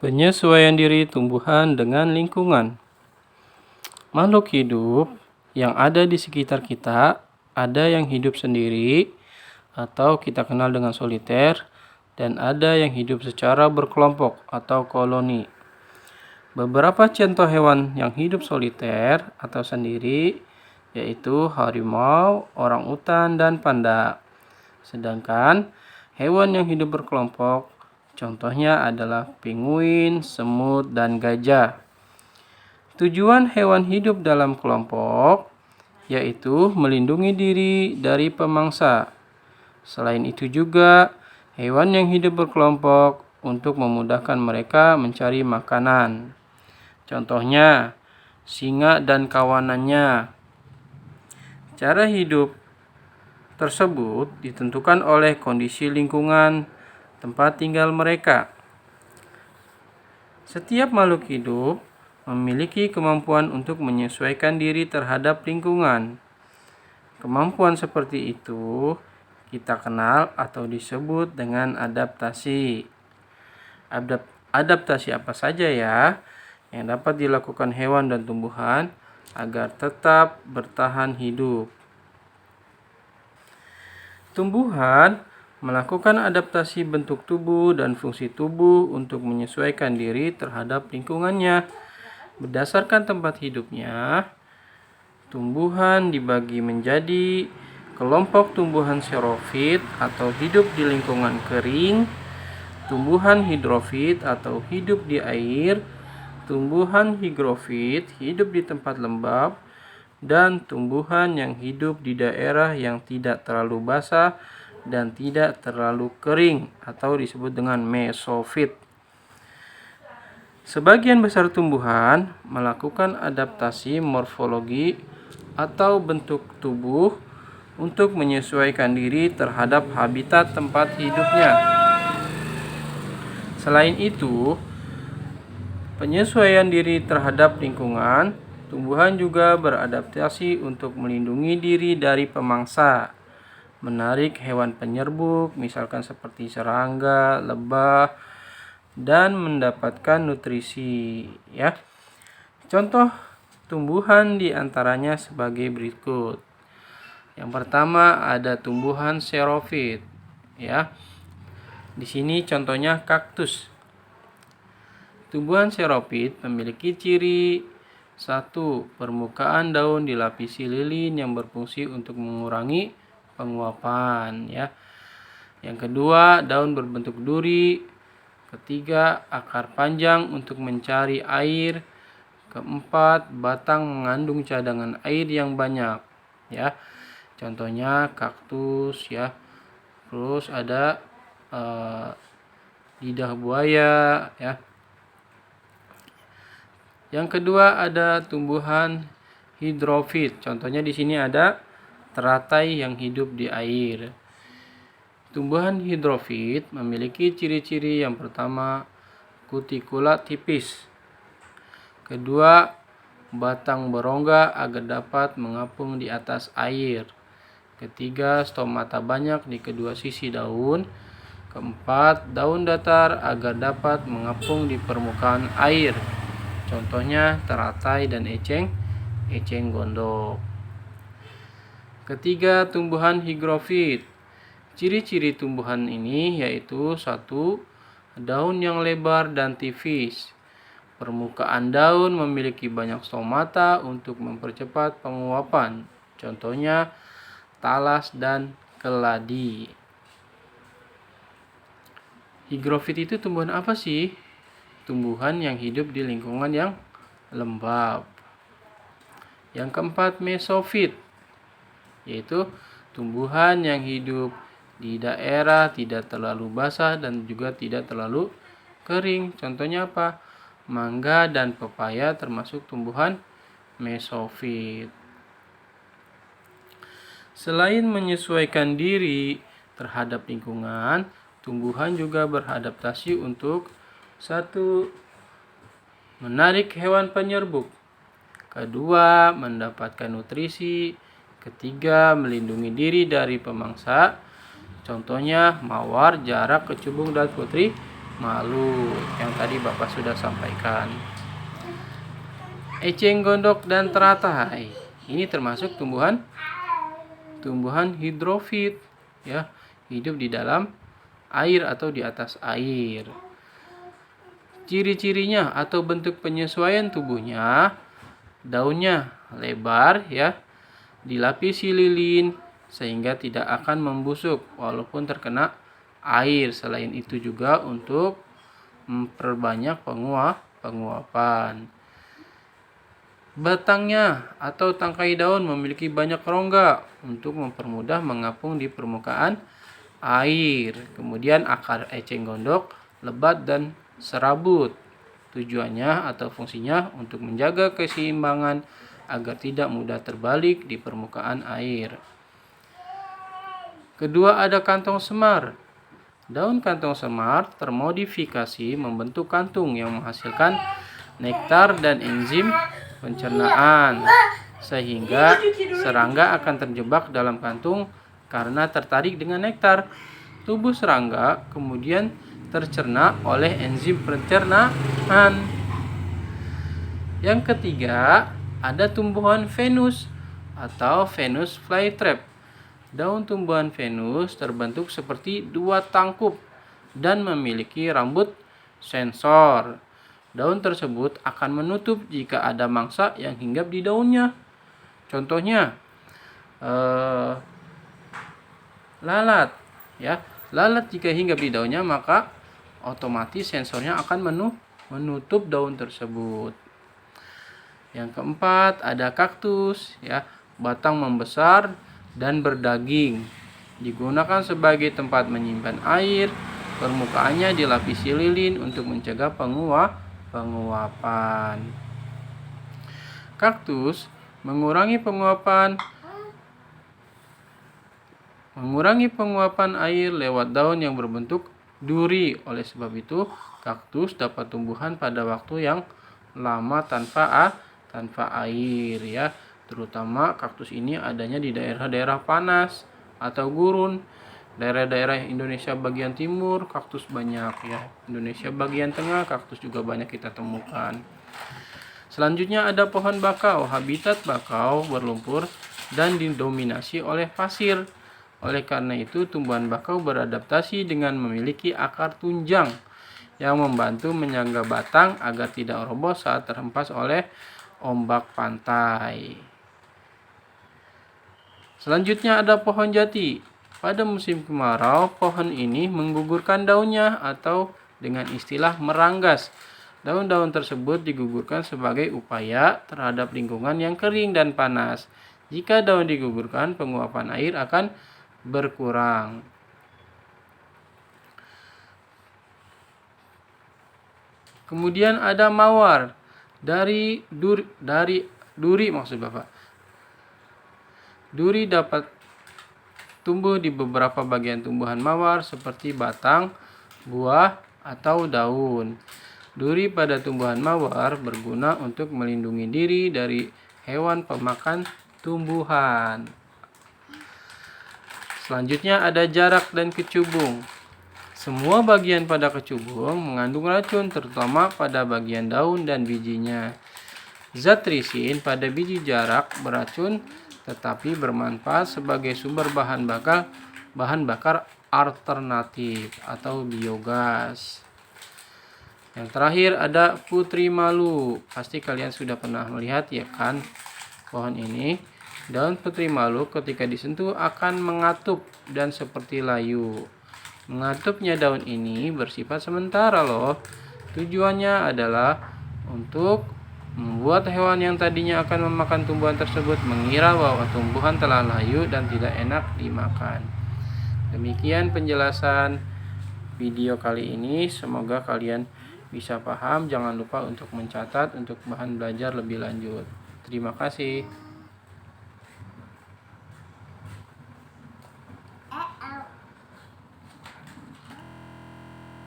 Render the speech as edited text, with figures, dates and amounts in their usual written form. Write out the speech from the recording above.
Penyesuaian diri tumbuhan dengan lingkungan. Makhluk hidup yang ada di sekitar kita, ada yang hidup sendiri atau kita kenal dengan soliter, dan ada yang hidup secara berkelompok atau koloni. Beberapa contoh hewan yang hidup soliter atau sendiri yaitu harimau, orangutan, dan panda. Sedangkan hewan yang hidup berkelompok contohnya adalah penguin, semut, dan gajah. Tujuan hewan hidup dalam kelompok yaitu melindungi diri dari pemangsa. Selain itu juga, hewan yang hidup berkelompok untuk memudahkan mereka mencari makanan. Contohnya, singa dan kawanannya. Cara hidup tersebut ditentukan oleh kondisi lingkungan tempat tinggal mereka. Setiap makhluk hidup memiliki kemampuan untuk menyesuaikan diri terhadap lingkungan. Kemampuan seperti itu kita kenal atau disebut dengan adaptasi. Adaptasi apa saja ya yang dapat dilakukan hewan dan tumbuhan agar tetap bertahan hidup? Tumbuhan melakukan adaptasi bentuk tubuh dan fungsi tubuh untuk menyesuaikan diri terhadap lingkungannya. Berdasarkan tempat hidupnya, tumbuhan dibagi menjadi kelompok tumbuhan xerofit atau hidup di lingkungan kering, tumbuhan hidrofit atau hidup di air, tumbuhan higrofit hidup di tempat lembab, dan tumbuhan yang hidup di daerah yang tidak terlalu basah dan tidak terlalu kering atau disebut dengan mesofit. Sebagian besar tumbuhan melakukan adaptasi morfologi atau bentuk tubuh untuk menyesuaikan diri terhadap habitat tempat hidupnya. Selain itu, penyesuaian diri terhadap lingkungan, tumbuhan juga beradaptasi untuk melindungi diri dari pemangsa, menarik hewan penyerbuk, misalkan seperti serangga, lebah, dan mendapatkan nutrisi ya. Contoh tumbuhan diantaranya sebagai berikut. Yang pertama ada tumbuhan xerofit ya. Di sini contohnya kaktus. Tumbuhan xerofit memiliki ciri 1. Permukaan daun dilapisi lilin yang berfungsi untuk mengurangi penguapan ya. Yang kedua, daun berbentuk duri. Ketiga, akar panjang untuk mencari air. Keempat, batang mengandung cadangan air yang banyak ya. Contohnya kaktus ya. Terus ada lidah buaya ya. Yang kedua ada tumbuhan hidrofit. Contohnya di sini ada teratai yang hidup di air. Tumbuhan hidrofit memiliki ciri-ciri yang pertama, kutikula tipis. Kedua, batang berongga agar dapat mengapung di atas air. Ketiga, stomata banyak di kedua sisi daun. Keempat, daun datar agar dapat mengapung di permukaan air. Contohnya teratai dan eceng gondok. Ketiga, tumbuhan higrofit. Ciri-ciri tumbuhan ini yaitu 1. Daun yang lebar dan tipis. Permukaan daun memiliki banyak stomata untuk mempercepat penguapan. Contohnya talas dan keladi. Higrofit itu tumbuhan apa sih? Tumbuhan yang hidup di lingkungan yang lembab. Yang keempat, mesofit, yaitu tumbuhan yang hidup di daerah tidak terlalu basah dan juga tidak terlalu kering. Contohnya apa? Mangga dan pepaya termasuk tumbuhan mesofit. Selain menyesuaikan diri terhadap lingkungan, tumbuhan juga beradaptasi untuk 1. Menarik hewan penyerbuk. Kedua, mendapatkan nutrisi. Ketiga, melindungi diri dari pemangsa. Contohnya mawar, jarak, kecubung, dan putri malu yang tadi Bapak sudah sampaikan. Eceng gondok dan teratai ini termasuk tumbuhan hidrofit, ya, hidup di dalam air atau di atas air. Ciri-cirinya atau bentuk penyesuaian tubuhnya, daunnya lebar, ya, dilapisi lilin sehingga tidak akan membusuk walaupun terkena air. Selain itu juga untuk memperbanyak penguapan. Batangnya atau tangkai daun memiliki banyak rongga untuk mempermudah mengapung di permukaan air. Kemudian akar eceng gondok lebat dan serabut. Tujuannya atau fungsinya untuk menjaga keseimbangan agar tidak mudah terbalik di permukaan air. Kedua, ada kantong semar. Daun kantong semar termodifikasi membentuk kantung yang menghasilkan nektar dan enzim pencernaan, sehingga serangga akan terjebak dalam kantung karena tertarik dengan nektar. Tubuh serangga kemudian tercerna oleh enzim pencernaan. Yang ketiga, ada tumbuhan Venus atau Venus flytrap. Daun tumbuhan Venus terbentuk seperti dua tangkup dan memiliki rambut sensor. Daun tersebut akan menutup jika ada mangsa yang hinggap di daunnya. Contohnya lalat, ya. Lalat jika hinggap di daunnya maka otomatis sensornya akan menutup daun tersebut. Yang keempat, ada kaktus, ya. Batang membesar dan berdaging. Digunakan sebagai tempat menyimpan air. Permukaannya dilapisi lilin untuk mencegah penguapan. Kaktus mengurangi penguapan air lewat daun yang berbentuk duri. Oleh sebab itu, kaktus dapat tumbuhan pada waktu yang lama tanpa air, ya. Terutama kaktus ini adanya di daerah-daerah panas atau gurun. Daerah-daerah Indonesia bagian timur kaktus banyak, ya. Indonesia bagian tengah kaktus juga banyak kita temukan. Selanjutnya ada pohon bakau. Habitat bakau berlumpur dan didominasi oleh pasir. Oleh karena itu, tumbuhan bakau beradaptasi dengan memiliki akar tunjang yang membantu menyangga batang agar tidak roboh saat terhempas oleh ombak pantai. Selanjutnya ada pohon jati. Pada musim kemarau, pohon ini menggugurkan daunnya atau dengan istilah meranggas. Daun-daun tersebut digugurkan sebagai upaya terhadap lingkungan yang kering dan panas. Jika daun digugurkan, penguapan air akan berkurang. Kemudian ada mawar. Dari duri maksud Bapak. Duri dapat tumbuh di beberapa bagian tumbuhan mawar seperti batang, buah, atau daun. Duri pada tumbuhan mawar berguna untuk melindungi diri dari hewan pemakan tumbuhan. Selanjutnya ada jarak dan kecubung. Semua bagian pada kecubung mengandung racun, terutama pada bagian daun dan bijinya. Zat trisin pada biji jarak beracun tetapi bermanfaat sebagai sumber bahan bakar alternatif atau biogas. Yang terakhir ada putri malu. Pasti kalian sudah pernah melihat, ya kan, pohon ini. Daun putri malu ketika disentuh akan mengatup dan seperti layu. Mengatupnya daun ini bersifat sementara loh. Tujuannya adalah untuk membuat hewan yang tadinya akan memakan tumbuhan tersebut mengira bahwa tumbuhan telah layu dan tidak enak dimakan. Demikian penjelasan video kali ini. Semoga kalian bisa paham. Jangan lupa untuk mencatat untuk bahan belajar lebih lanjut. Terima kasih.